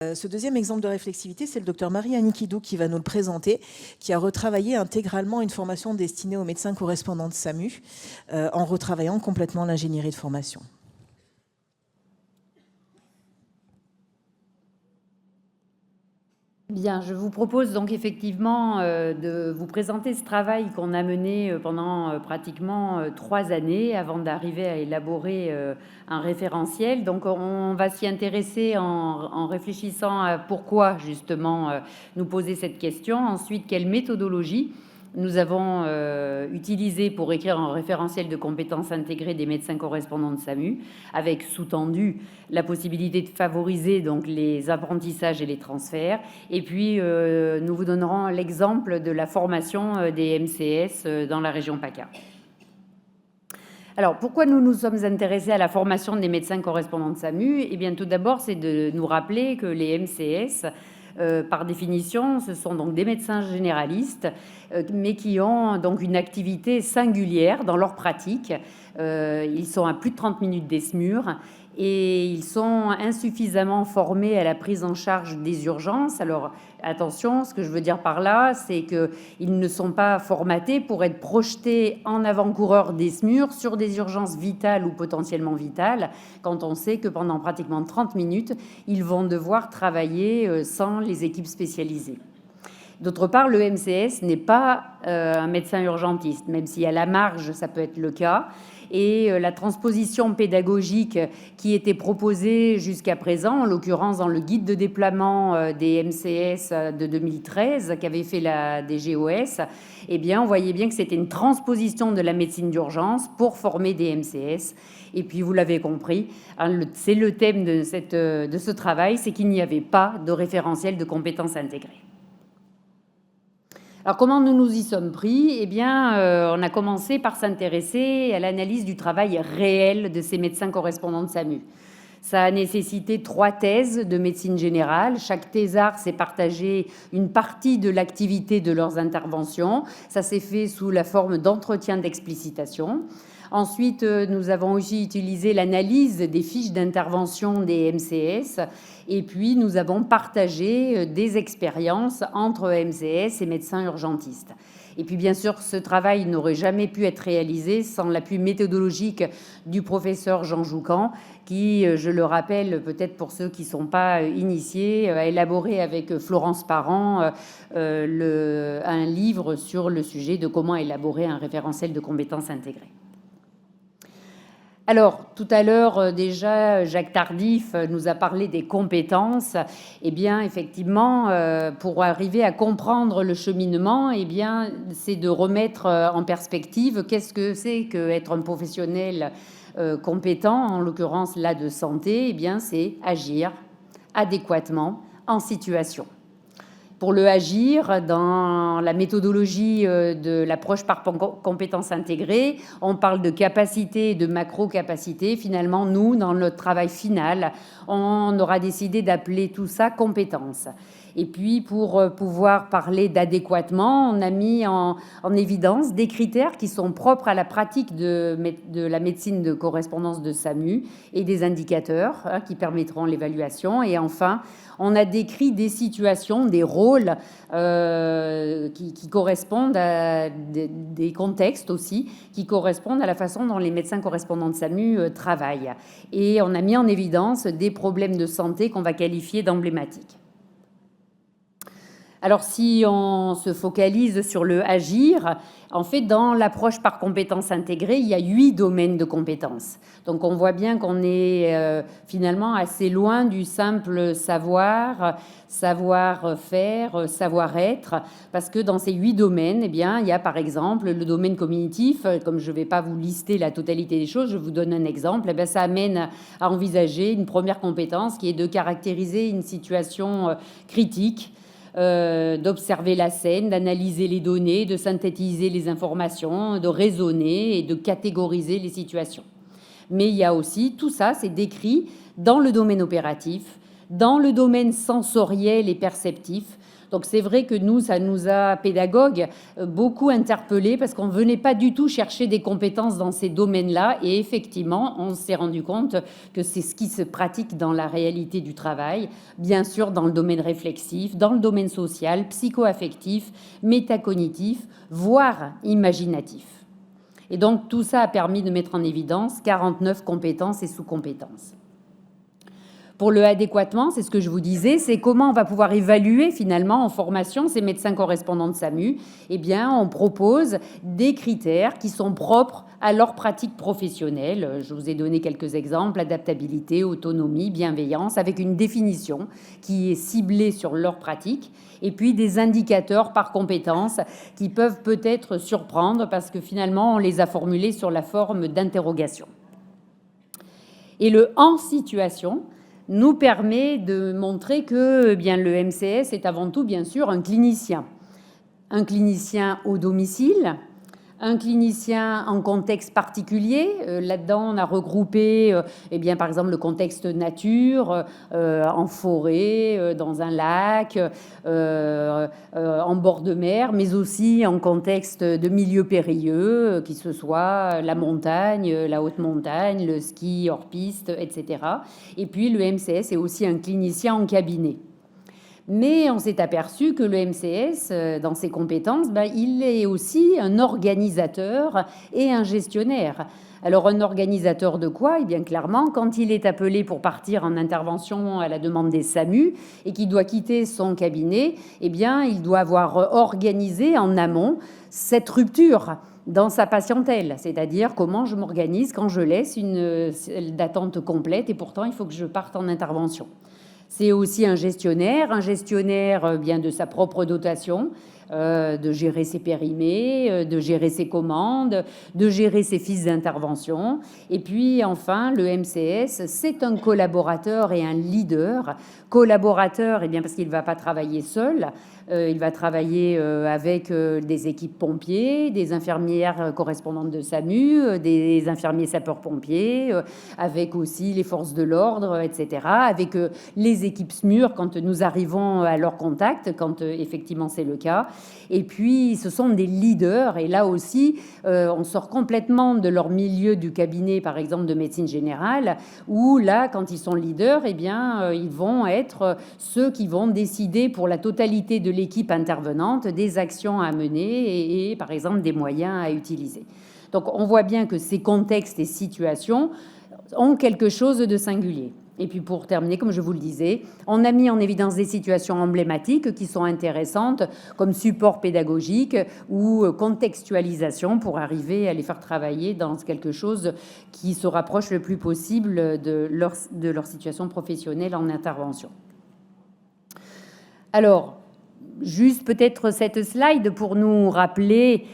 Ce deuxième exemple de réflexivité, c'est le docteur Marie-Annie Kidou qui va nous le présenter, qui a retravaillé intégralement une formation destinée aux médecins correspondants de SAMU, en retravaillant complètement l'ingénierie de formation. Bien, je vous propose donc effectivement de vous présenter ce travail qu'on a mené pendant pratiquement 3 années avant d'arriver à élaborer un référentiel. Donc on va s'y intéresser en réfléchissant à pourquoi justement nous poser cette question. Ensuite, quelle méthodologie nous avons utilisé pour écrire un référentiel de compétences intégrées des médecins correspondants de SAMU, avec sous-tendu la possibilité de favoriser donc les apprentissages et les transferts. Et puis, nous vous donnerons l'exemple de la formation des MCS dans la région PACA. Alors, pourquoi nous nous sommes intéressés à la formation des médecins correspondants de SAMU? Eh bien, tout d'abord, c'est de nous rappeler que les MCS, par définition, ce sont donc des médecins généralistes, mais qui ont donc une activité singulière dans leur pratique. Ils sont à plus de 30 minutes des SMUR et ils sont insuffisamment formés à la prise en charge des urgences. Alors, attention, ce que je veux dire par là, c'est qu'ils ne sont pas formatés pour être projetés en avant-coureur des SMUR sur des urgences vitales ou potentiellement vitales, quand on sait que pendant pratiquement 30 minutes, ils vont devoir travailler sans les équipes spécialisées. D'autre part, le MCS n'est pas un médecin urgentiste, même si à la marge, ça peut être le cas. Et la transposition pédagogique qui était proposée jusqu'à présent, en l'occurrence dans le guide de déploiement des MCS de 2013 qu'avait fait la DGOS, eh bien, on voyait bien que c'était une transposition de la médecine d'urgence pour former des MCS. Et puis, vous l'avez compris, hein, c'est le thème de ce travail, c'est qu'il n'y avait pas de référentiel de compétences intégrées. Alors, comment nous nous y sommes pris? Eh bien, on a commencé par s'intéresser à l'analyse du travail réel de ces médecins correspondants de SAMU. Ça a nécessité 3 thèses de médecine générale. Chaque thésard s'est partagé une partie de l'activité de leurs interventions. Ça s'est fait sous la forme d'entretien d'explicitation. Ensuite, nous avons aussi utilisé l'analyse des fiches d'intervention des MCS. Et puis, nous avons partagé des expériences entre MCS et médecins urgentistes. Et puis, bien sûr, ce travail n'aurait jamais pu être réalisé sans l'appui méthodologique du professeur Jean Joucan, qui, je le rappelle, peut-être pour ceux qui ne sont pas initiés, a élaboré avec Florence Parent un livre sur le sujet de comment élaborer un référentiel de compétences intégrées. Alors, tout à l'heure, déjà, Jacques Tardif nous a parlé des compétences. Eh bien, effectivement, pour arriver à comprendre le cheminement, eh bien, c'est de remettre en perspective qu'est-ce que c'est qu'être un professionnel compétent, en l'occurrence là de santé. Eh bien, c'est agir adéquatement en situation. Pour le agir, dans la méthodologie de l'approche par compétences intégrées, on parle de capacité et de macro-capacité. Finalement, nous, dans notre travail final, on aura décidé d'appeler tout ça compétences. Et puis, pour pouvoir parler d'adéquatement, on a mis en évidence des critères qui sont propres à la pratique de la médecine de correspondance de SAMU et des indicateurs qui permettront l'évaluation. Et enfin, on a décrit des situations, des rôles qui correspondent à des contextes aussi, qui correspondent à la façon dont les médecins correspondants de SAMU travaillent. Et on a mis en évidence des problèmes de santé qu'on va qualifier d'emblématiques. Alors, si on se focalise sur le agir, en fait, dans l'approche par compétences intégrées, il y a 8 domaines de compétences. Donc, on voit bien qu'on est finalement assez loin du simple savoir, savoir-faire, savoir-être, parce que dans ces 8 domaines, eh bien, il y a par exemple le domaine cognitif. Comme je ne vais pas vous lister la totalité des choses, je vous donne un exemple. Eh bien, ça amène à envisager une première compétence qui est de caractériser une situation critique, d'observer la scène, d'analyser les données, de synthétiser les informations, de raisonner et de catégoriser les situations. Mais il y a aussi, tout ça, c'est décrit dans le domaine opératif, dans le domaine sensoriel et perceptif, Donc c'est vrai que nous, ça nous a, pédagogues, beaucoup interpellés parce qu'on ne venait pas du tout chercher des compétences dans ces domaines-là. Et effectivement, on s'est rendu compte que c'est ce qui se pratique dans la réalité du travail, bien sûr dans le domaine réflexif, dans le domaine social, psycho-affectif, métacognitif, voire imaginatif. Et donc tout ça a permis de mettre en évidence 49 compétences et sous-compétences. Pour le adéquatement, c'est ce que je vous disais, c'est comment on va pouvoir évaluer finalement en formation ces médecins correspondants de SAMU. Eh bien, on propose des critères qui sont propres à leur pratique professionnelle. Je vous ai donné quelques exemples, adaptabilité, autonomie, bienveillance, avec une définition qui est ciblée sur leur pratique. Et puis des indicateurs par compétence qui peuvent peut-être surprendre parce que finalement, on les a formulés sur la forme d'interrogation. Et le « en situation » nous permet de montrer que bien, le MCS est avant tout, bien sûr, un clinicien au domicile, un clinicien en contexte particulier. Là-dedans, on a regroupé, eh bien, par exemple, le contexte nature, en forêt, dans un lac, en bord de mer, mais aussi en contexte de milieu périlleux, qui ce soit la montagne, la haute montagne, le ski hors piste, etc. Et puis, le MCS est aussi un clinicien en cabinet. Mais on s'est aperçu que le MCS, dans ses compétences, il est aussi un organisateur et un gestionnaire. Alors, un organisateur de quoi? Eh bien, clairement, quand il est appelé pour partir en intervention à la demande des SAMU et qu'il doit quitter son cabinet, eh bien, il doit avoir organisé en amont cette rupture dans sa patientèle, c'est-à-dire comment je m'organise quand je laisse une salle d'attente complète et pourtant, il faut que je parte en intervention. C'est aussi un gestionnaire bien de sa propre dotation, de gérer ses périmés, de gérer ses commandes, de gérer ses fiches d'intervention. Et puis enfin, le MCS, c'est un collaborateur et un leader. Collaborateur, eh bien parce qu'il ne va pas travailler seul. Il va travailler avec des équipes pompiers, des infirmières correspondantes de SAMU, des infirmiers sapeurs-pompiers, avec aussi les forces de l'ordre, etc., avec les équipes SMUR quand nous arrivons à leur contact, quand effectivement c'est le cas. Et puis, ce sont des leaders. Et là aussi, on sort complètement de leur milieu du cabinet, par exemple, de médecine générale, où là, quand ils sont leaders, eh bien, ils vont être ceux qui vont décider pour la totalité de l'équipe intervenante des actions à mener et par exemple, des moyens à utiliser. Donc, on voit bien que ces contextes et situations ont quelque chose de singulier. Et puis pour terminer, comme je vous le disais, on a mis en évidence des situations emblématiques qui sont intéressantes comme support pédagogique ou contextualisation pour arriver à les faire travailler dans quelque chose qui se rapproche le plus possible de leur situation professionnelle en intervention. Alors, juste peut-être cette slide pour nous rappeler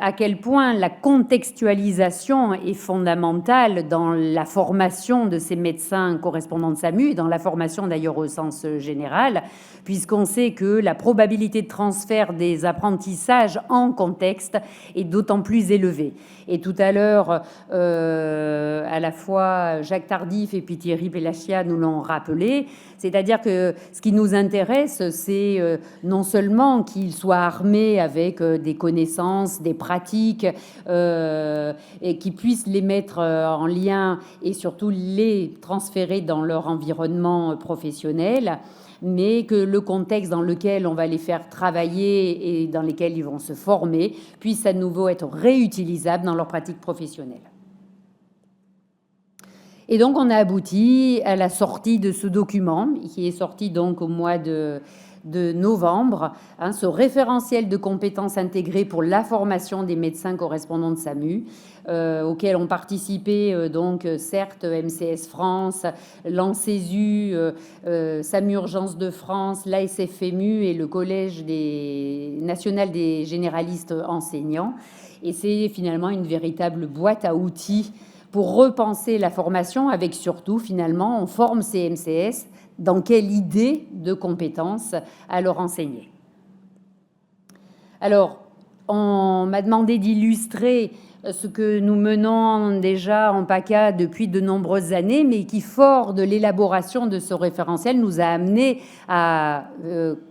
à quel point la contextualisation est fondamentale dans la formation de ces médecins correspondants de SAMU et dans la formation d'ailleurs au sens général, puisqu'on sait que la probabilité de transfert des apprentissages en contexte est d'autant plus élevée. Et tout à l'heure, à la fois Jacques Tardif et puis Thierry Pellachia nous l'ont rappelé, c'est-à-dire que ce qui nous intéresse, c'est non seulement qu'ils soient armés avec des connaissances, des pratiques et qui puissent les mettre en lien et surtout les transférer dans leur environnement professionnel, mais que le contexte dans lequel on va les faire travailler et dans lequel ils vont se former puisse à nouveau être réutilisable dans leur pratique professionnelle. Et donc, on a abouti à la sortie de ce document qui est sorti donc au mois de novembre, ce référentiel de compétences intégrées pour la formation des médecins correspondants de SAMU, auquel ont participé donc certes MCS France, l'ANSESU, SAMU Urgence de France, l'ASFMU et le Collège national des généralistes enseignants. Et c'est finalement une véritable boîte à outils pour repenser la formation avec surtout finalement on forme ces MCS dans quelle idée de compétences à leur enseigner. Alors, on m'a demandé d'illustrer ce que nous menons déjà en PACA depuis de nombreuses années, mais qui, fort de l'élaboration de ce référentiel, nous a amené à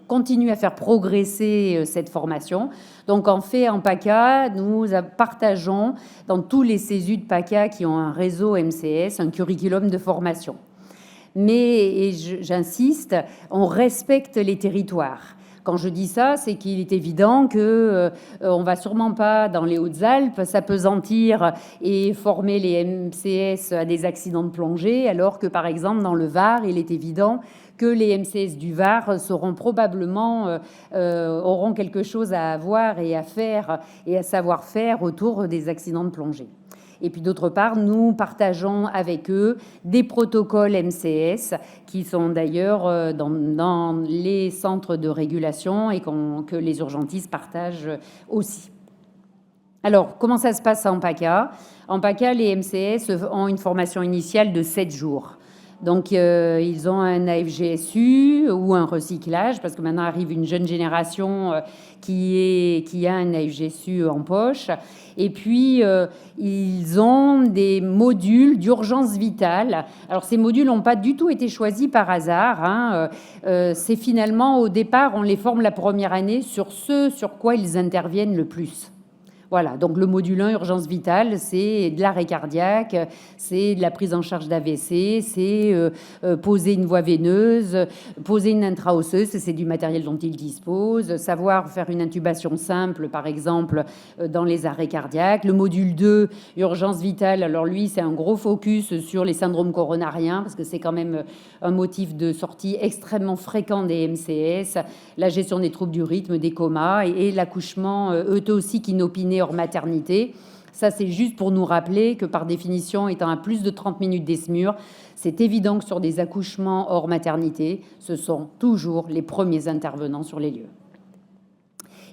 continuer à faire progresser cette formation. Donc, en fait, en PACA, nous partageons dans tous les CESU de PACA qui ont un réseau MCS, un curriculum de formation. Mais, et j'insiste, on respecte les territoires. Quand je dis ça, c'est qu'il est évident que on va sûrement pas dans les Hautes-Alpes s'apesantir et former les MCS à des accidents de plongée, alors que par exemple dans le Var, il est évident que les MCS du Var seront probablement auront quelque chose à avoir et à faire et à savoir faire autour des accidents de plongée. Et puis d'autre part, nous partageons avec eux des protocoles MCS qui sont d'ailleurs dans les centres de régulation et que les urgentistes partagent aussi. Alors, comment ça se passe en PACA? En PACA, les MCS ont une formation initiale de 7 jours. Donc, ils ont un AFGSU ou un recyclage, parce que maintenant arrive une jeune génération qui a un AFGSU en poche. Et puis, ils ont des modules d'urgence vitale. Alors, ces modules n'ont pas du tout été choisis par hasard, hein. C'est finalement, au départ, on les forme la première année sur ce sur quoi ils interviennent le plus. Voilà, donc le module 1, urgence vitale, c'est de l'arrêt cardiaque, c'est de la prise en charge d'AVC, c'est poser une voie veineuse, poser une intra-osseuse, c'est du matériel dont ils disposent, savoir faire une intubation simple, par exemple, dans les arrêts cardiaques. Le module 2, urgence vitale, alors lui, c'est un gros focus sur les syndromes coronariens, parce que c'est quand même un motif de sortie extrêmement fréquent des MCS, la gestion des troubles du rythme, des comas et l'accouchement œtosique inopiné hors maternité. Ça, c'est juste pour nous rappeler que par définition, étant à plus de 30 minutes d'ESMUR, c'est évident que sur des accouchements hors maternité, ce sont toujours les premiers intervenants sur les lieux.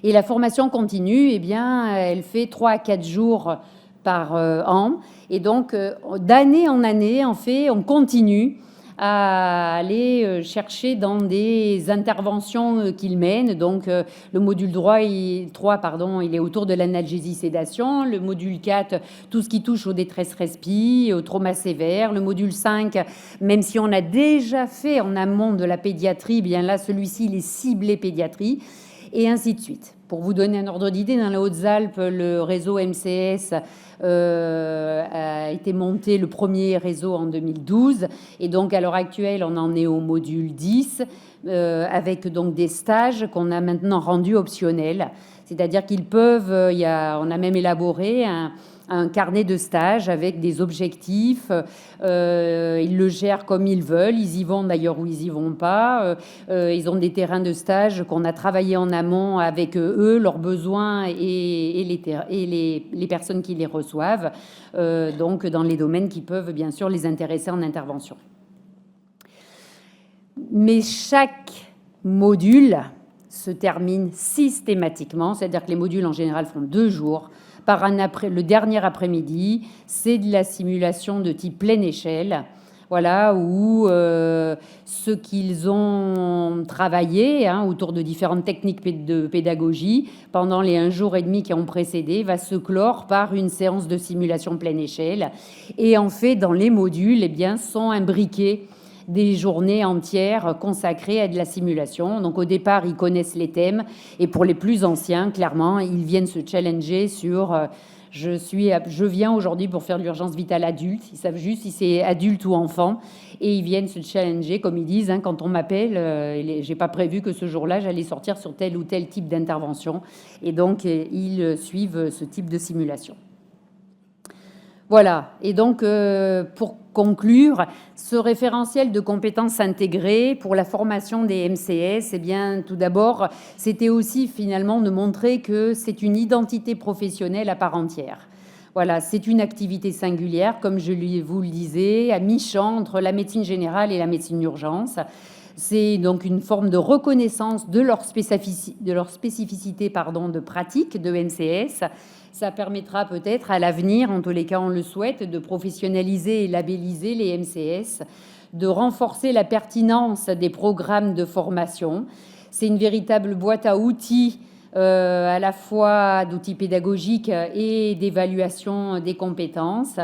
Et la formation continue, eh bien, elle fait 3 à 4 jours par an. Et donc, d'année en année, en fait, on continue à aller chercher dans des interventions qu'il mène. Donc, le module 3, il est autour de l'analgésie-sédation. Le module 4, tout ce qui touche aux détresses respi, aux traumas sévères. Le module 5, même si on a déjà fait en amont de la pédiatrie, bien là, celui-ci, il est ciblé pédiatrie, et ainsi de suite. Pour vous donner un ordre d'idée, dans les Hautes-Alpes, le réseau MCS a été monté, le premier réseau, en 2012. Et donc, à l'heure actuelle, on en est au module 10, avec donc des stages qu'on a maintenant rendus optionnels. C'est-à-dire qu'ils peuvent, on a même élaboré un carnet de stage avec des objectifs. Ils le gèrent comme ils veulent. Ils y vont d'ailleurs ou ils y vont pas. Ils ont des terrains de stage qu'on a travaillé en amont avec eux, leurs besoins et les personnes qui les reçoivent. Donc dans les domaines qui peuvent bien sûr les intéresser en intervention. Mais chaque module se termine systématiquement, c'est-à-dire que les modules en général font 2 jours. Le dernier après-midi, c'est de la simulation de type pleine échelle, voilà, où ce qu'ils ont travaillé autour de différentes techniques de pédagogie pendant les 1 jour et demi qui ont précédé va se clore par une séance de simulation pleine échelle. Et en fait, dans les modules, eh bien, sont imbriqués des journées entières consacrées à de la simulation. Donc au départ, ils connaissent les thèmes et pour les plus anciens, clairement, ils viennent se challenger sur je viens aujourd'hui pour faire de l'urgence vitale adulte. Ils savent juste si c'est adulte ou enfant et ils viennent se challenger, comme ils disent, quand on m'appelle, j'ai pas prévu que ce jour-là, j'allais sortir sur tel ou tel type d'intervention. Et donc, ils suivent ce type de simulation. Voilà, et donc pour conclure, ce référentiel de compétences intégrées pour la formation des MCS, eh bien tout d'abord, c'était aussi finalement de montrer que c'est une identité professionnelle à part entière. Voilà, c'est une activité singulière, comme je vous le disais, à mi-champ entre la médecine générale et la médecine d'urgence. C'est donc une forme de reconnaissance de leur spécificité de pratique de MCS. Ça permettra peut-être à l'avenir, en tous les cas on le souhaite, de professionnaliser et labelliser les MCS, de renforcer la pertinence des programmes de formation. C'est une véritable boîte à outils à la fois d'outils pédagogiques et d'évaluation des compétences.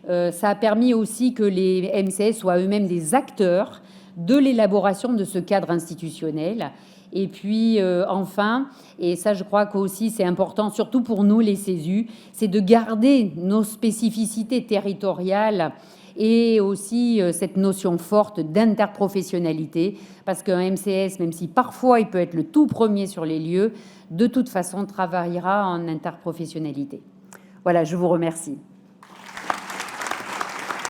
Ça a permis aussi que les MCS soient eux-mêmes des acteurs de l'élaboration de ce cadre institutionnel. Et puis enfin, et ça je crois qu'aussi c'est important, surtout pour nous les CESU, c'est de garder nos spécificités territoriales et aussi cette notion forte d'interprofessionnalité, parce qu'un MCS, même si parfois il peut être le tout premier sur les lieux, de toute façon travaillera en interprofessionnalité. Voilà, je vous remercie.